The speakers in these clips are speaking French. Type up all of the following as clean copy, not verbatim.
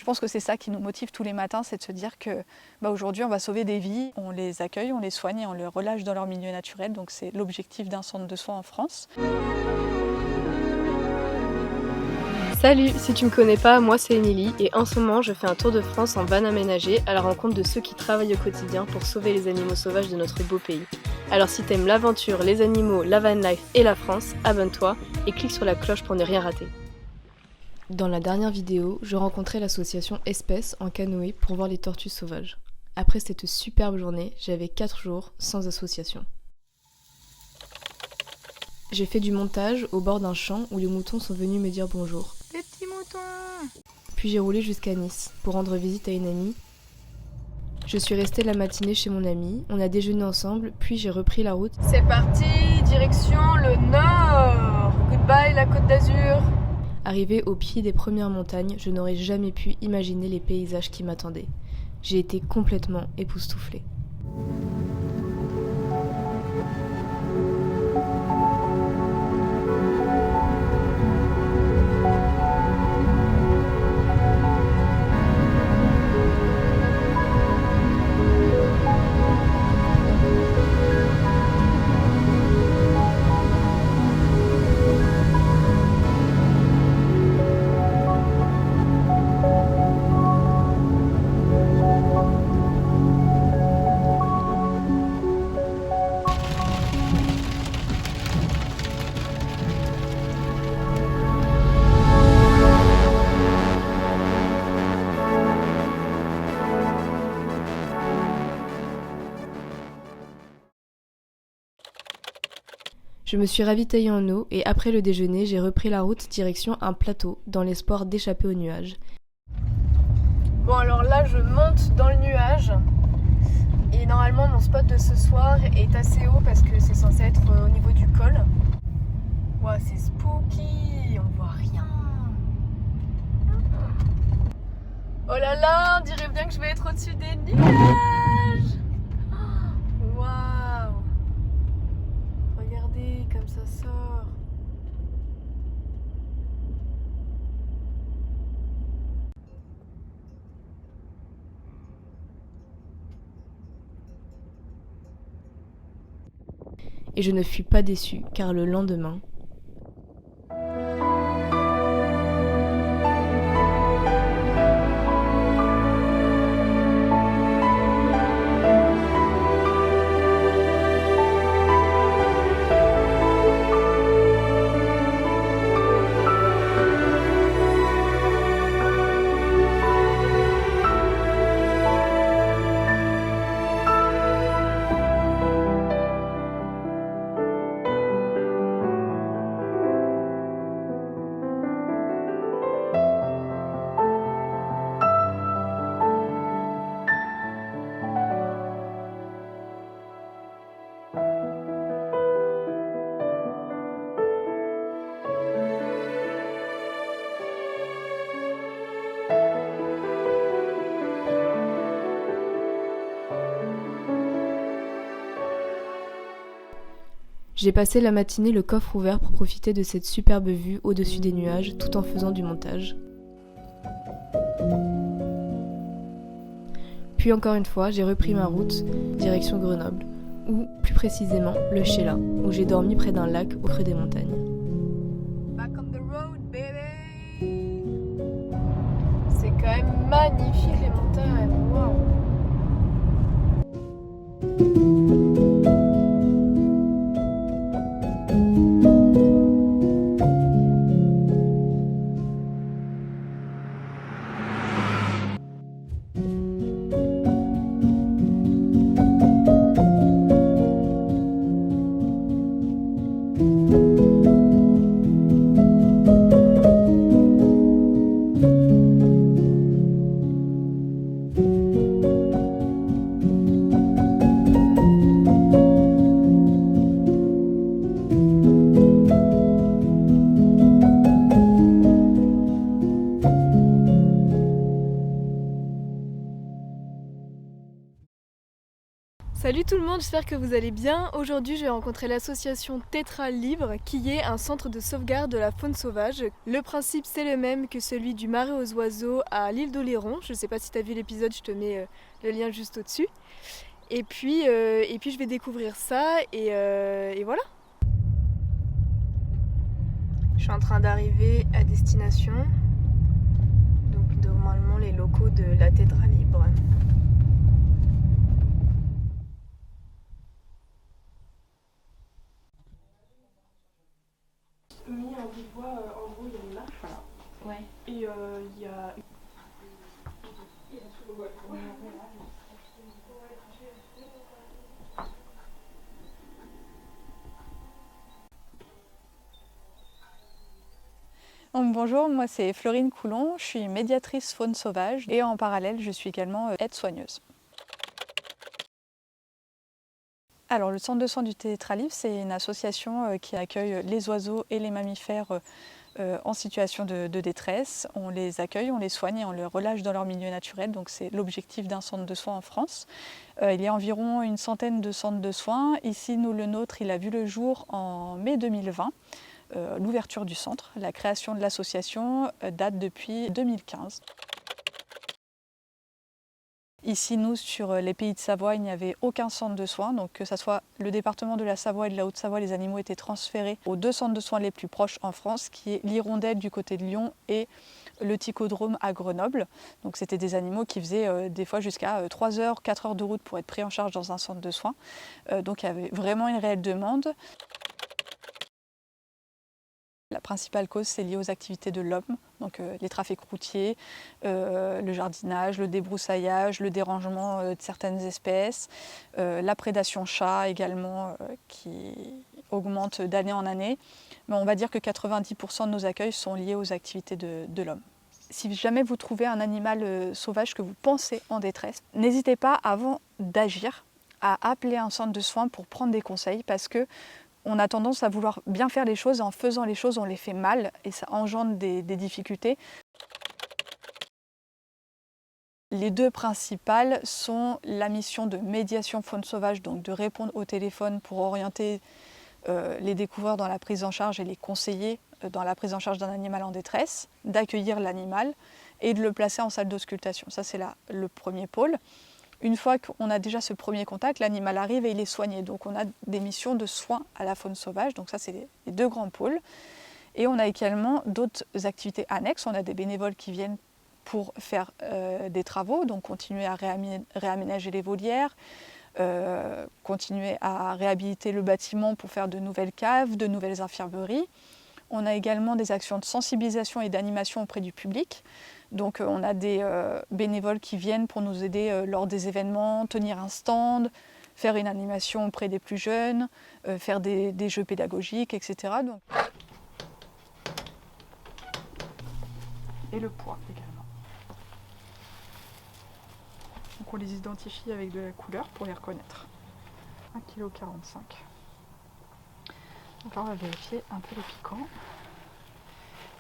pense que c'est ça qui nous motive tous les matins, c'est de se dire que aujourd'hui on va sauver des vies, on les accueille, on les soigne et on les relâche dans leur milieu naturel. Donc c'est l'objectif d'un centre de soins en France. Salut, si tu me connais pas, moi c'est Émilie et en ce moment je fais un tour de France en van aménagé à la rencontre de ceux qui travaillent au quotidien pour sauver les animaux sauvages de notre beau pays. Alors si t'aimes l'aventure, les animaux, la van life et la France, abonne-toi et clique sur la cloche pour ne rien rater. Dans la dernière vidéo, je rencontrais l'association Espèces en canoë pour voir les tortues sauvages. Après cette superbe journée, j'avais 4 jours sans association. J'ai fait du montage au bord d'un champ où les moutons sont venus me dire bonjour. Les petits moutons! Puis j'ai roulé jusqu'à Nice pour rendre visite à une amie. Je suis restée la matinée chez mon amie, on a déjeuné ensemble, puis j'ai repris la route. C'est parti, direction le nord! Goodbye la Côte d'Azur! Arrivée au pied des premières montagnes, je n'aurais jamais pu imaginer les paysages qui m'attendaient. J'ai été complètement époustouflée. Je me suis ravitaillée en eau et après le déjeuner, j'ai repris la route direction un plateau dans l'espoir d'échapper aux nuages. Bon alors là je monte dans le nuage et normalement mon spot de ce soir est assez haut parce que c'est censé être au niveau du col. Ouah c'est spooky, on voit rien. Oh là là, on dirait bien que je vais être au-dessus des nuages. Waouh. Regardez comme ça sort. Et je ne fus pas déçue car le lendemain, j'ai passé la matinée le coffre ouvert pour profiter de cette superbe vue au-dessus des nuages tout en faisant du montage. Puis encore une fois, j'ai repris ma route direction Grenoble, ou plus précisément le Sheila, où j'ai dormi près d'un lac au creux des montagnes. Back on the road, baby. C'est quand même magnifique les montagnes. Wow. Salut tout le monde, j'espère que vous allez bien. Aujourd'hui, je vais rencontrer l'association Tétra Libre, qui est un centre de sauvegarde de la faune sauvage. Le principe, c'est le même que celui du Marais aux oiseaux à l'île d'Oléron. Je ne sais pas si tu as vu l'épisode, je te mets le lien juste au-dessus. Et puis je vais découvrir ça et voilà. Je suis en train d'arriver à destination. Donc normalement les locaux de la Tétra Libre. Mis en bout de bois, en gros il y a une marche, voilà. Ouais. Et il y a... Donc, bonjour, moi c'est Florine Coulon, je suis médiatrice faune sauvage et en parallèle je suis également aide-soigneuse. Alors le centre de soins du Tétra Libre, c'est une association qui accueille les oiseaux et les mammifères en situation de détresse. On les accueille, on les soigne et on les relâche dans leur milieu naturel. Donc c'est l'objectif d'un centre de soins en France. Il y a environ une centaine de centres de soins. Ici, nous, le nôtre, il a vu le jour en mai 2020. L'ouverture du centre, la création de l'association date depuis 2015. Ici, nous, sur les pays de Savoie, il n'y avait aucun centre de soins. Donc, que ce soit le département de la Savoie et de la Haute-Savoie, les animaux étaient transférés aux deux centres de soins les plus proches en France, qui est l'Hirondelle du côté de Lyon et le Ticodrome à Grenoble. Donc, c'était des animaux qui faisaient des fois jusqu'à 3 heures, 4 heures de route pour être pris en charge dans un centre de soins. Donc, il y avait vraiment une réelle demande. La principale cause, c'est lié aux activités de l'homme, donc les trafics routiers, le jardinage, le débroussaillage, le dérangement de certaines espèces, la prédation chat également qui augmente d'année en année. Mais on va dire que 90% de nos accueils sont liés aux activités de l'homme. Si jamais vous trouvez un animal sauvage que vous pensez en détresse, n'hésitez pas avant d'agir à appeler un centre de soins pour prendre des conseils parce que on a tendance à vouloir bien faire les choses et en faisant les choses, on les fait mal et ça engendre des difficultés. Les deux principales sont la mission de médiation faune sauvage, donc de répondre au téléphone pour orienter les découvreurs dans la prise en charge et les conseiller dans la prise en charge d'un animal en détresse, d'accueillir l'animal et de le placer en salle d'auscultation. Ça, c'est le premier pôle. Une fois qu'on a déjà ce premier contact, l'animal arrive et il est soigné. Donc on a des missions de soins à la faune sauvage. Donc ça, c'est les deux grands pôles. Et on a également d'autres activités annexes. On a des bénévoles qui viennent pour faire des travaux, donc continuer à réaménager les volières, continuer à réhabiliter le bâtiment pour faire de nouvelles caves, de nouvelles infirmeries. On a également des actions de sensibilisation et d'animation auprès du public. Donc on a des bénévoles qui viennent pour nous aider lors des événements, tenir un stand, faire une animation auprès des plus jeunes, faire des jeux pédagogiques, etc. Donc... Et le poids également. Donc on les identifie avec de la couleur pour les reconnaître. 1,45 kg. Donc là on va vérifier un peu les piquants.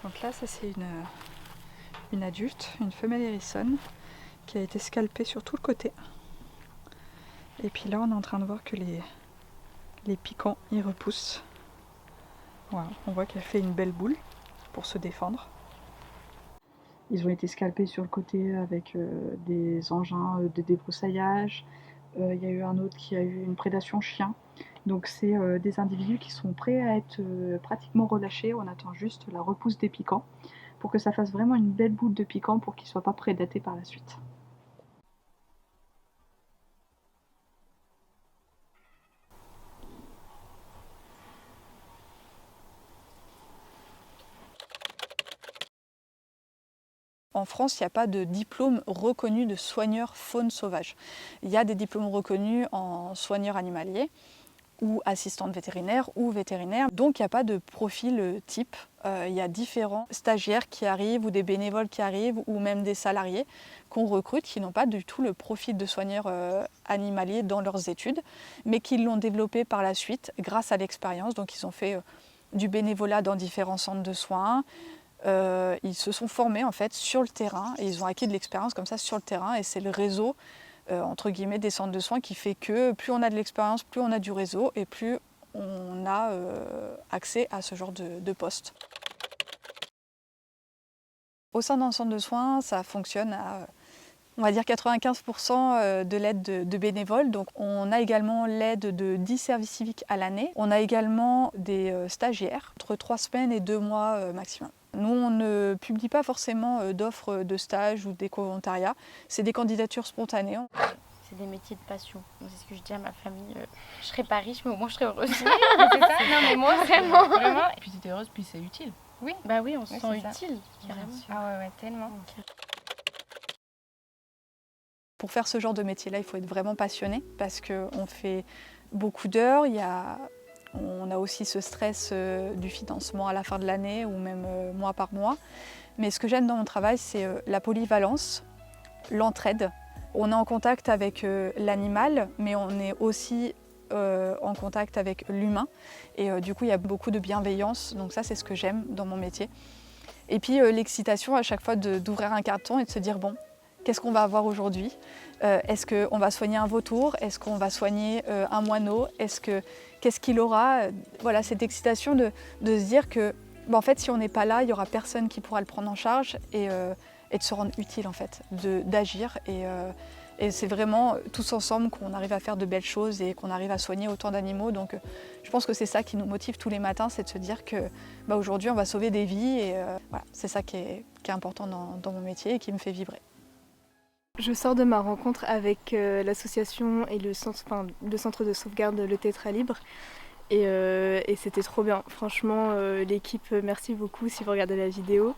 Donc là ça c'est une adulte, une femelle hérissonne qui a été scalpée sur tout le côté. Et puis là on est en train de voir que les piquants y repoussent. Voilà, on voit qu'elle fait une belle boule pour se défendre. Ils ont été scalpés sur le côté avec des engins de débroussaillage. Il y a eu un autre qui a eu une prédation chien. Donc c'est des individus qui sont prêts à être pratiquement relâchés. On attend juste la repousse des piquants pour que ça fasse vraiment une belle boule de piquant pour qu'ils ne soient pas prédatés par la suite. En France, il n'y a pas de diplôme reconnu de soigneur faune sauvage. Il y a des diplômes reconnus en soigneur animalier ou assistante vétérinaire ou vétérinaire. Donc il n'y a pas de profil type. Il y a différents stagiaires qui arrivent ou des bénévoles qui arrivent ou même des salariés qu'on recrute qui n'ont pas du tout le profil de soigneur animalier dans leurs études, mais qui l'ont développé par la suite grâce à l'expérience. Donc ils ont fait du bénévolat dans différents centres de soins. Ils se sont formés en fait sur le terrain et ils ont acquis de l'expérience comme ça sur le terrain et c'est le réseau entre guillemets, des centres de soins qui fait que plus on a de l'expérience, plus on a du réseau et plus on a accès à ce genre de poste. Au sein d'un centre de soins, ça fonctionne à, on va dire, 95% de l'aide de bénévoles. Donc on a également l'aide de 10 services civiques à l'année. On a également des stagiaires, entre 3 semaines et 2 mois maximum. Nous, on ne publie pas forcément d'offres de stage ou d'éco-volontariat. C'est des candidatures spontanées. C'est des métiers de passion. C'est ce que je dis à ma famille. Je serai pas riche, mais au moins je serai heureuse. C'est ça. Non, mais moi, Vraiment. Vraiment. Et puis t'es heureuse, puis c'est utile. Oui, bah oui, on se Ouais, sent c'est ça. utile, carrément. Ah ouais, tellement. Pour faire ce genre de métier-là, il faut être vraiment passionné parce qu'on fait beaucoup d'heures. On a aussi ce stress du financement à la fin de l'année ou même mois par mois. Mais ce que j'aime dans mon travail, c'est la polyvalence, l'entraide. On est en contact avec l'animal, mais on est aussi en contact avec l'humain. Et du coup, il y a beaucoup de bienveillance. Donc ça, c'est ce que j'aime dans mon métier. Et puis l'excitation à chaque fois d'ouvrir un carton et de se dire, bon, qu'est-ce qu'on va avoir aujourd'hui? Est-ce qu'on va soigner un vautour? Est-ce qu'on va soigner un moineau? Qu'est-ce qu'il aura? Voilà, cette excitation de se dire que, en fait, si on n'est pas là, il n'y aura personne qui pourra le prendre en charge et de se rendre utile, en fait, d'agir. Et c'est vraiment tous ensemble qu'on arrive à faire de belles choses et qu'on arrive à soigner autant d'animaux. Donc je pense que c'est ça qui nous motive tous les matins, c'est de se dire que aujourd'hui on va sauver des vies. Et voilà, c'est ça qui est important dans mon métier et qui me fait vibrer. Je sors de ma rencontre avec l'association et le centre de sauvegarde Le Tétra Libre. Et c'était trop bien. Franchement, l'équipe, merci beaucoup si vous regardez la vidéo.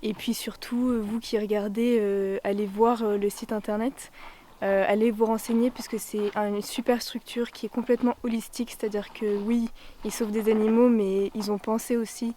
Et puis surtout, vous qui regardez, allez voir le site internet, allez vous renseigner puisque c'est une super structure qui est complètement holistique, c'est-à-dire que oui, ils sauvent des animaux, mais ils ont pensé aussi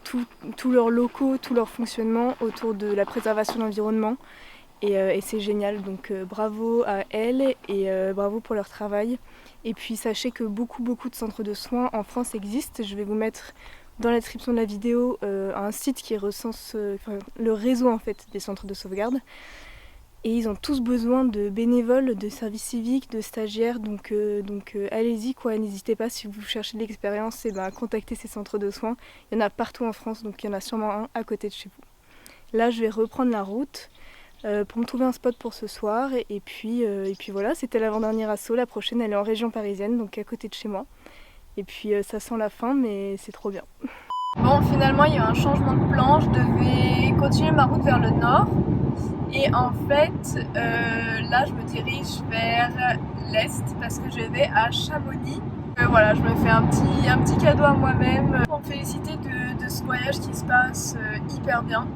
tous leurs locaux, tout leur fonctionnement autour de la préservation de l'environnement. Et c'est génial, donc bravo à elles et bravo pour leur travail. Et puis sachez que beaucoup de centres de soins en France existent. Je vais vous mettre dans la description de la vidéo un site qui recense le réseau en fait des centres de sauvegarde. Et ils ont tous besoin de bénévoles, de services civiques, de stagiaires, donc allez-y quoi, n'hésitez pas si vous cherchez de l'expérience, contactez ces centres de soins. Il y en a partout en France, donc il y en a sûrement un à côté de chez vous. Là je vais reprendre la route pour me trouver un spot pour ce soir et puis voilà, c'était l'avant-dernière asso, la prochaine elle est en région parisienne, donc à côté de chez moi. Et puis ça sent la fin, mais c'est trop bien. Bon, finalement, il y a un changement de plan. Je devais continuer ma route vers le nord. Et en fait, là, je me dirige vers l'est parce que je vais à Chamonix. Voilà, je me fais un petit cadeau à moi-même pour me féliciter de ce voyage qui se passe hyper bien.